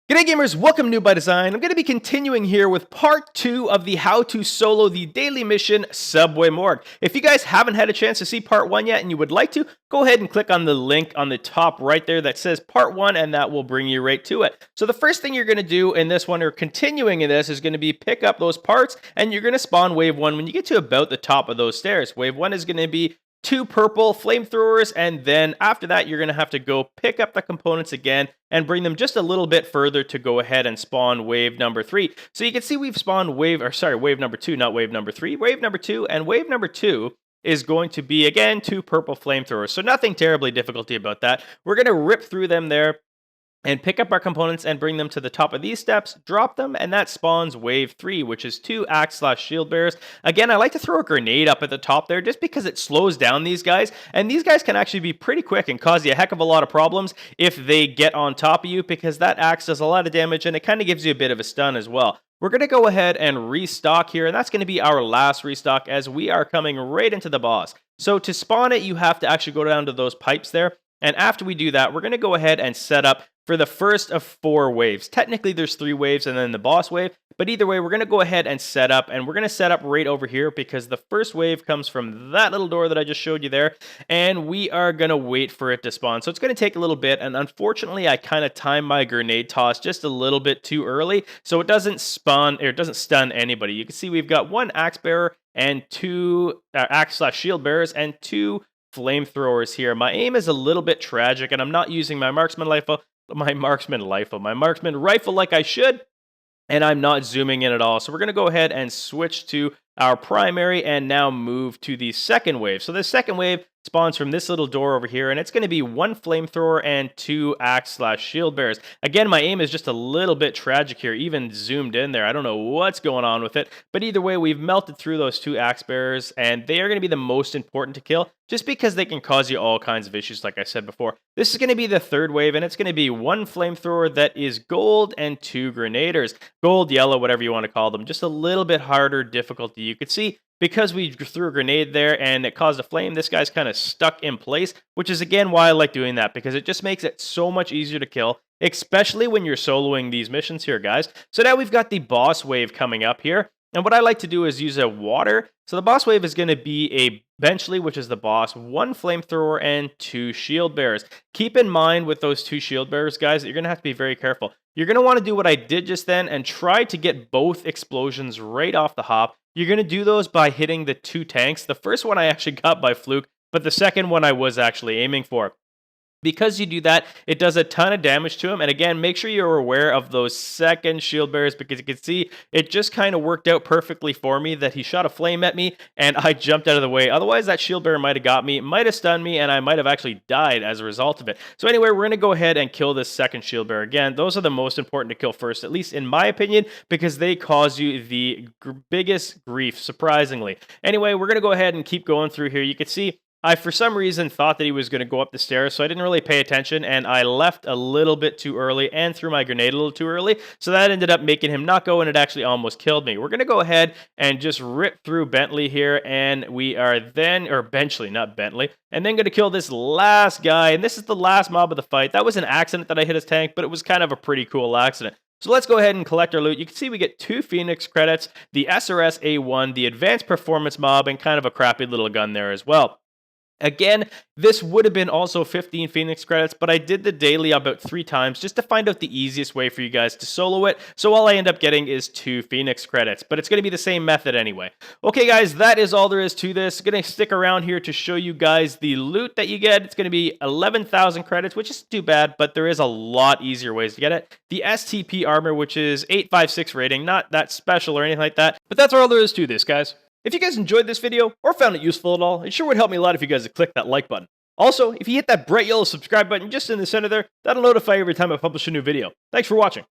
G'day gamers, welcome to New by Design. I'm going to be continuing here with part 2 of the how to solo the daily mission Subway Morgue. If you guys haven't had a chance to see part 1 yet and you would like to, go ahead and click on the link on the top right there that says part 1 and that will bring you right to it. So the first thing you're going to do in this one or continuing in this is going to be pick up those parts and you're going to spawn wave 1 when you get to about the top of those stairs. Wave 1 is going to be 2 purple flamethrowers, and then after that, you're going to have to go pick up the components again and bring them just a little bit further to go ahead and spawn wave number 3. So you can see we've spawned wave number 2, not wave number 3, wave number 2, and wave number 2 is going to be, again, 2 purple flamethrowers. So nothing terribly difficulty about that. We're going to rip through them there and pick up our components and bring them to the top of these steps, drop them, and that spawns wave 3, which is 2 axe/shield bearers. Again, I like to throw a grenade up at the top there just because it slows down these guys, and these guys can actually be pretty quick and cause you a heck of a lot of problems if they get on top of you, because that axe does a lot of damage and it kind of gives you a bit of a stun as well. We're going to go ahead and restock here, and that's going to be our last restock as we are coming right into the boss. So to spawn it, you have to actually go down to those pipes there, and after we do that, we're going to go ahead and set up for the first of 4 waves. Technically, there's 3 waves and then the boss wave, but either way, we're going to go ahead and set up, and we're going to set up right over here because the first wave comes from that little door that I just showed you there, and we are going to wait for it to spawn. So it's going to take a little bit, and unfortunately, I kind of timed my grenade toss just a little bit too early, so it doesn't spawn, or it doesn't stun anybody. You can see we've got 1 axe bearer and 2 axe/shield bearers and 2 flamethrowers here. My aim is a little bit tragic, and I'm not using my marksman rifle like I should, and I'm not zooming in at all. So we're going to go ahead and switch to our primary and now move to the second wave. So the second wave spawns from this little door over here, and it's going to be 1 flamethrower and 2 axe/shield bearers. Again, my aim is just a little bit tragic here, even zoomed in there. I don't know what's going on with it, but either way, we've melted through those 2 axe bearers, and they are going to be the most important to kill, just because they can cause you all kinds of issues, like I said before. This is going to be the third wave, and it's going to be 1 flamethrower that is gold and 2 grenaders. Gold, yellow, whatever you want to call them. Just a little bit harder difficulty. You could see, because we threw a grenade there and it caused a flame, this guy's kind of stuck in place, which is again why I like doing that, because it just makes it so much easier to kill, especially when you're soloing these missions here, guys. So now we've got the boss wave coming up here, and what I like to do is use a water. So the boss wave is going to be a Benchley, which is the boss, 1 flamethrower, and 2 shield bearers. Keep in mind with those 2 shield bearers, guys, that you're going to have to be very careful. You're going to want to do what I did just then and try to get both explosions right off the hop. You're going to do those by hitting the 2 tanks. The first one I actually got by fluke, but the second one I was actually aiming for. Because you do that, it does a ton of damage to him. And again, make sure you're aware of those second shield bearers, because you can see it just kind of worked out perfectly for me that he shot a flame at me and I jumped out of the way. Otherwise, that shield bearer might have got me, might have stunned me, and I might have actually died as a result of it. So anyway, we're going to go ahead and kill this second shield bearer. Again, those are the most important to kill first, at least in my opinion, because they cause you the biggest grief, surprisingly. Anyway, we're going to go ahead and keep going through here. You can see I, for some reason, thought that he was going to go up the stairs, so I didn't really pay attention, and I left a little bit too early and threw my grenade a little too early, so that ended up making him not go, and it actually almost killed me. We're going to go ahead and just rip through Bentley here, and we are then, or Benchley, not Bentley, and then going to kill this last guy, and this is the last mob of the fight. That was an accident that I hit his tank, but it was kind of a pretty cool accident. So let's go ahead and collect our loot. You can see we get 2 Phoenix credits, the SRS A1, the Advanced Performance Mob, and kind of a crappy little gun there as well. Again, this would have been also 15 Phoenix credits, but I did the daily about 3 times just to find out the easiest way for you guys to solo it. So all I end up getting is 2 Phoenix credits, but it's going to be the same method anyway. Okay, guys, that is all there is to this. Going to stick around here to show you guys the loot that you get. It's going to be 11,000 credits, which isn't too bad, but there is a lot easier ways to get it. The STP armor, which is 856 rating, not that special or anything like that, but that's all there is to this, guys. If you guys enjoyed this video or found it useful at all, it sure would help me a lot if you guys would click that like button. Also, if you hit that bright yellow subscribe button just in the center there, that'll notify you every time I publish a new video. Thanks for watching.